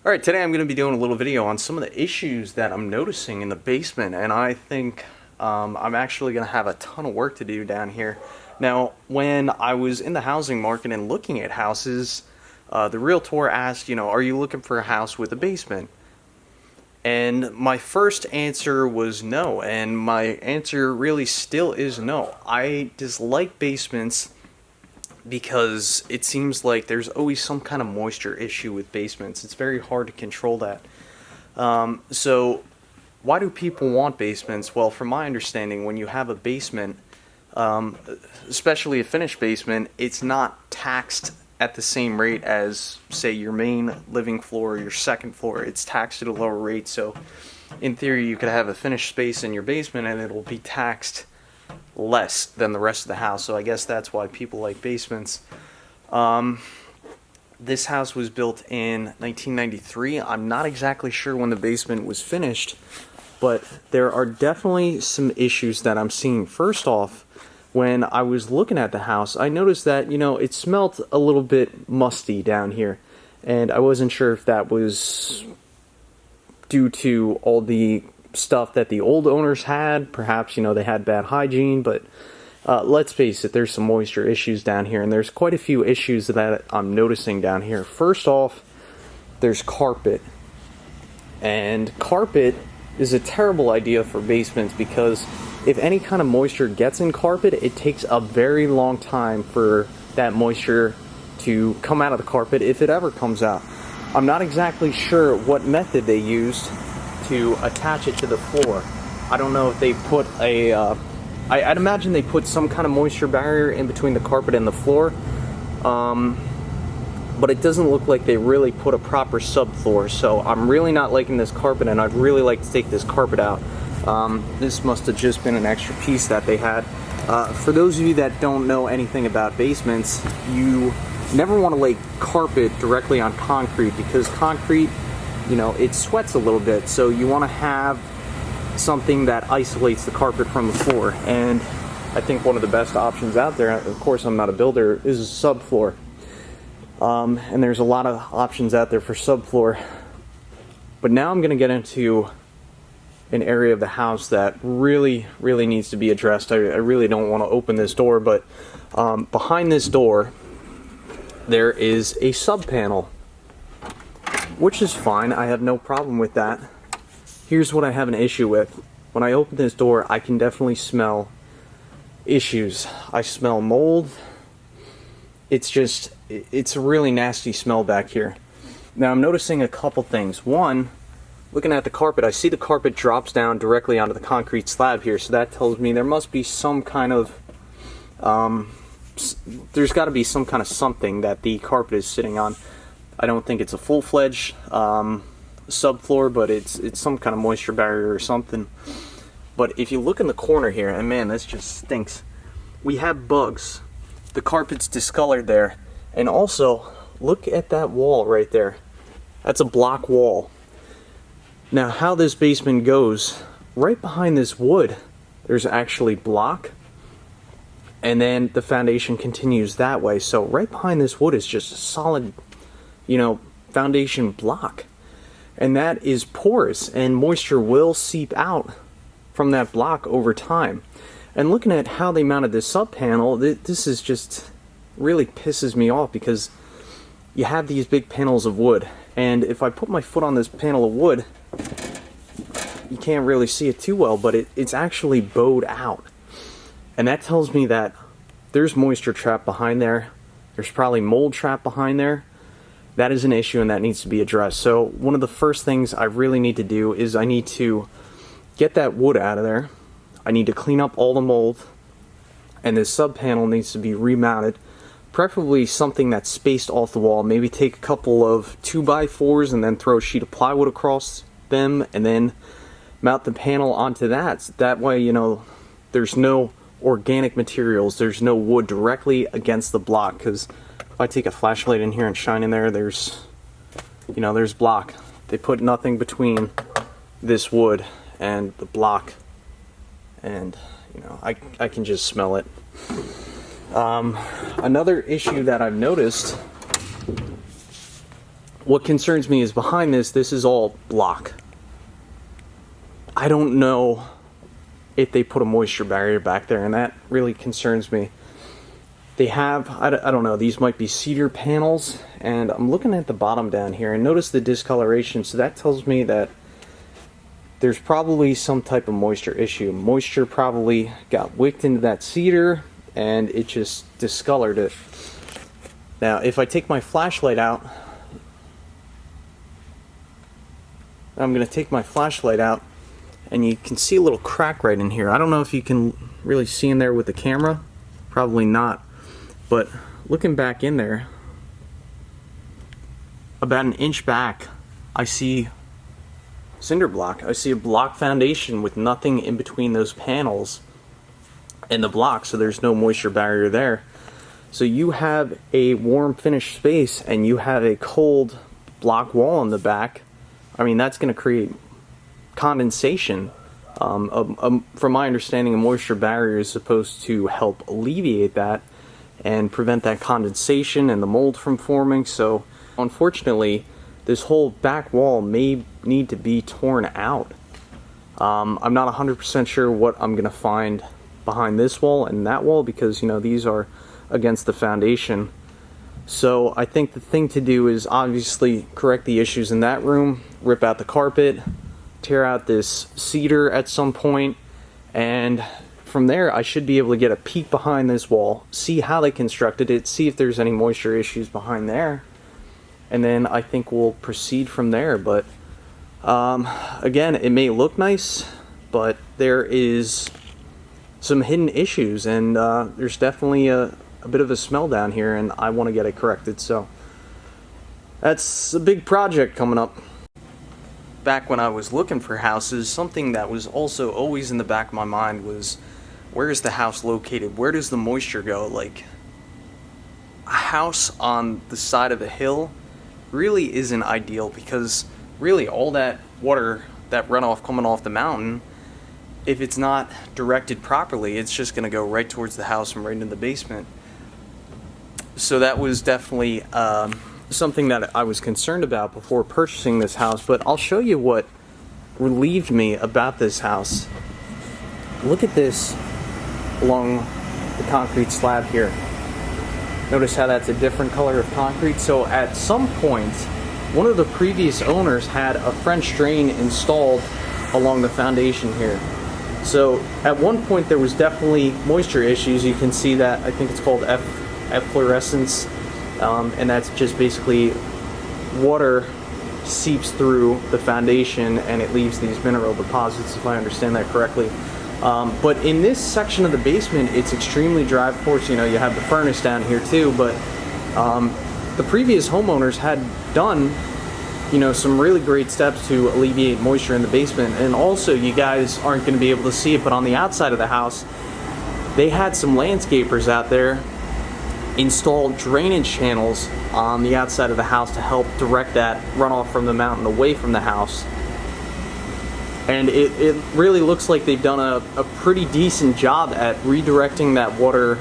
Alright, today I'm going to be doing a little video on some of the issues that I'm noticing in the basement, and I think I'm actually going to have a ton of work to do down here. Now, when I was in the housing market and looking at houses, the realtor asked, are you looking for a house with a basement? And my first answer was no, and my answer really still is no. I dislike basements because it seems like there's always some kind of moisture issue with basements. It's very hard to control that. So why do people want basements? Well, from my understanding, when you have a basement, especially a finished basement, it's not taxed at the same rate as, say, your main living floor or your second floor. It's taxed at a lower rate, so in theory you could have a finished space in your basement and it'll be taxed less than the rest of the house. So I guess that's why people like basements. This house was built in 1993. I'm not exactly sure when the basement was finished, but there are definitely some issues that I'm seeing. First off, when I was looking at the house, I noticed that, it smelled a little bit musty down here, and I wasn't sure if that was due to all the stuff that the old owners had. Perhaps, they had bad hygiene, but let's face it, there's some moisture issues down here, and there's quite a few issues that I'm noticing down here. First off, there's carpet, and carpet is a terrible idea for basements because if any kind of moisture gets in carpet, it takes a very long time for that moisture to come out of the carpet, if it ever comes out. I'm not exactly sure what method they used to attach it to the floor. I don't know if they put I'd imagine they put some kind of moisture barrier in between the carpet and the floor, but it doesn't look like they really put a proper subfloor, so I'm really not liking this carpet, and I'd really like to take this carpet out. This must have just been an extra piece that they had. For those of you that don't know anything about basements, you never want to lay carpet directly on concrete because concrete, it sweats a little bit, so you want to have something that isolates the carpet from the floor. And I think one of the best options out there, of course I'm not a builder, is a subfloor. And there's a lot of options out there for subfloor. But now I'm going to get into an area of the house that really needs to be addressed. I really don't want to open this door, but behind this door there is a sub panel, which is fine. I have no problem with that. Here's what I have an issue with. When I open this door, I can definitely smell issues. I smell mold. It's a really nasty smell back here. Now I'm noticing a couple things. One, looking at the carpet, I see the carpet drops down directly onto the concrete slab here, so that tells me there must be some kind of there's got to be some kind of something that the carpet is sitting on. I don't think it's a full-fledged subfloor, but it's some kind of moisture barrier or something. But if you look in the corner here, and man, this just stinks. We have bugs. The carpet's discolored there. And also, look at that wall right there. That's a block wall. Now, how this basement goes, right behind this wood, there's actually block. And then the foundation continues that way. So right behind this wood is just a solid, foundation block. And that is porous, and moisture will seep out from that block over time. And looking at how they mounted this sub panel, this is just really pisses me off because you have these big panels of wood, and if I put my foot on this panel of wood, you can't really see it too well, but it's actually bowed out. And that tells me that there's moisture trapped behind there. There's probably mold trapped behind there. That is an issue, and that needs to be addressed. So one of the first things I really need to do is I need to get that wood out of there. I need to clean up all the mold, and this sub panel needs to be remounted. Preferably something that's spaced off the wall. Maybe take a couple of 2x4s and then throw a sheet of plywood across them, and then mount the panel onto that. That way, there's no organic materials, there's no wood directly against the block, because if I take a flashlight in here and shine in there, there's block. They put nothing between this wood and the block, and I can just smell it. Another issue that I've noticed what concerns me is behind this is all block. I don't know if they put a moisture barrier back there, and that really concerns me. They have, I don't know, these might be cedar panels, and I'm looking at the bottom down here and notice the discoloration, so that tells me that there's probably some type of moisture issue. Moisture probably got wicked into that cedar and it just discolored it. Now if I take my flashlight out, I'm going to take my flashlight out and you can see a little crack right in here. I don't know if you can really see in there with the camera, probably not, but looking back in there, about an inch back, I see cinder block. I see a block foundation with nothing in between those panels and the block, so there's no moisture barrier there. So you have a warm finished space and you have a cold block wall in the back. I mean, that's going to create condensation. From my understanding, a moisture barrier is supposed to help alleviate that and prevent that condensation and the mold from forming. So unfortunately, this whole back wall may need to be torn out. I'm not 100% sure what I'm going to find behind this wall and that wall because, you know, these are against the foundation. So I think the thing to do is obviously correct the issues in that room, rip out the carpet, tear out this cedar at some point, and from there I should be able to get a peek behind this wall, see how they constructed it, see if there's any moisture issues behind there, and then I think we'll proceed from there. But again, it may look nice, but there is some hidden issues, and there's definitely a bit of a smell down here, and I want to get it corrected. So that's a big project coming up. Back when I was looking for houses, something that was also always in the back of my mind was, where is the house located? Where does the moisture go? Like, a house on the side of a hill really isn't ideal, because really all that water, that runoff coming off the mountain, if it's not directed properly, it's just going to go right towards the house and right into the basement. So that was definitely something that I was concerned about before purchasing this house. But I'll show you what relieved me about this house. Look at this along the concrete slab here. Notice how that's a different color of concrete. So at some point, one of the previous owners had a French drain installed along the foundation here. So at one point there was definitely moisture issues. You can see that, I think it's called efflorescence, and that's just basically water seeps through the foundation and it leaves these mineral deposits, if I understand that correctly. But in this section of the basement, it's extremely dry. Of course, you know, you have the furnace down here too, but the previous homeowners had done, you know, some really great steps to alleviate moisture in the basement. And also, you guys aren't going to be able to see it, but on the outside of the house, they had some landscapers out there install drainage channels on the outside of the house to help direct that runoff from the mountain away from the house. And it really looks like they've done a pretty decent job at redirecting that water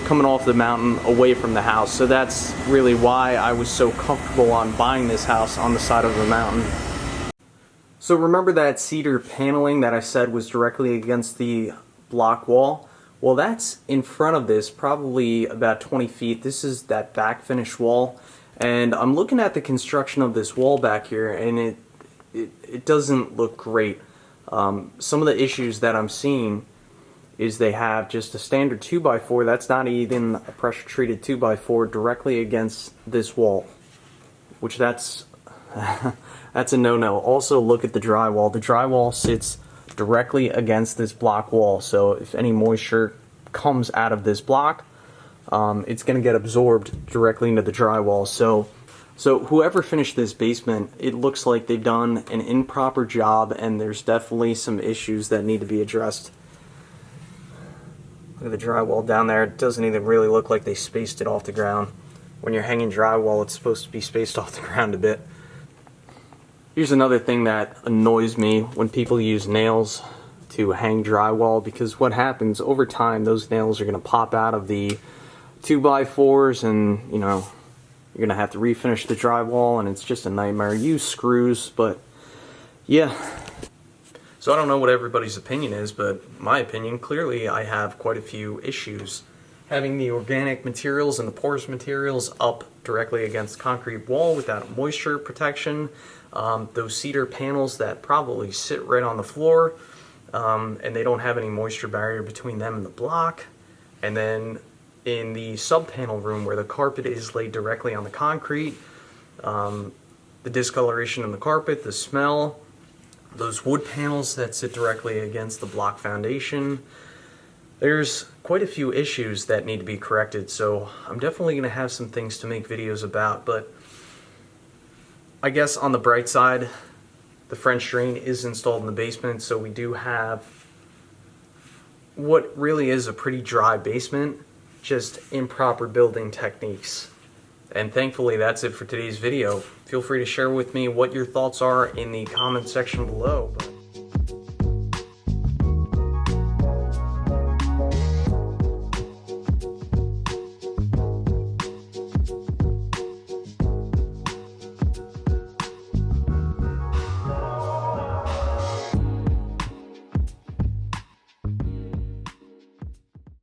coming off the mountain away from the house. So that's really why I was so comfortable on buying this house on the side of the mountain. So remember that cedar paneling that I said was directly against the block wall? Well, that's in front of this, probably about 20 feet. This is that back finish wall. And I'm looking at the construction of this wall back here, and it doesn't look great. Some of the issues that I'm seeing is they have just a standard 2x4, that's not even a pressure treated 2x4, directly against this wall, which that's a no-no. Also, look at the drywall. The drywall sits directly against this block wall, so if any moisture comes out of this block, it's going to get absorbed directly into the drywall. So whoever finished this basement, it looks like they've done an improper job, and there's definitely some issues that need to be addressed. Look at the drywall down there. It doesn't even really look like they spaced it off the ground. When you're hanging drywall, it's supposed to be spaced off the ground a bit. Here's another thing that annoys me when people use nails to hang drywall, because what happens over time, those nails are going to pop out of the 2x4s, and, you know, You're gonna have to refinish the drywall, and it's just a nightmare. Use screws, but yeah. So I don't know what everybody's opinion is, but my opinion, clearly I have quite a few issues. Having the organic materials and the porous materials up directly against the concrete wall without moisture protection, those cedar panels that probably sit right on the floor, and they don't have any moisture barrier between them and the block, and then in the sub-panel room where the carpet is laid directly on the concrete, the discoloration in the carpet, the smell, those wood panels that sit directly against the block foundation. There's quite a few issues that need to be corrected, so I'm definitely going to have some things to make videos about, but I guess on the bright side, the French drain is installed in the basement, so we do have what really is a pretty dry basement, just improper building techniques. And thankfully that's it for today's video. Feel free to share with me what your thoughts are in the comment section below.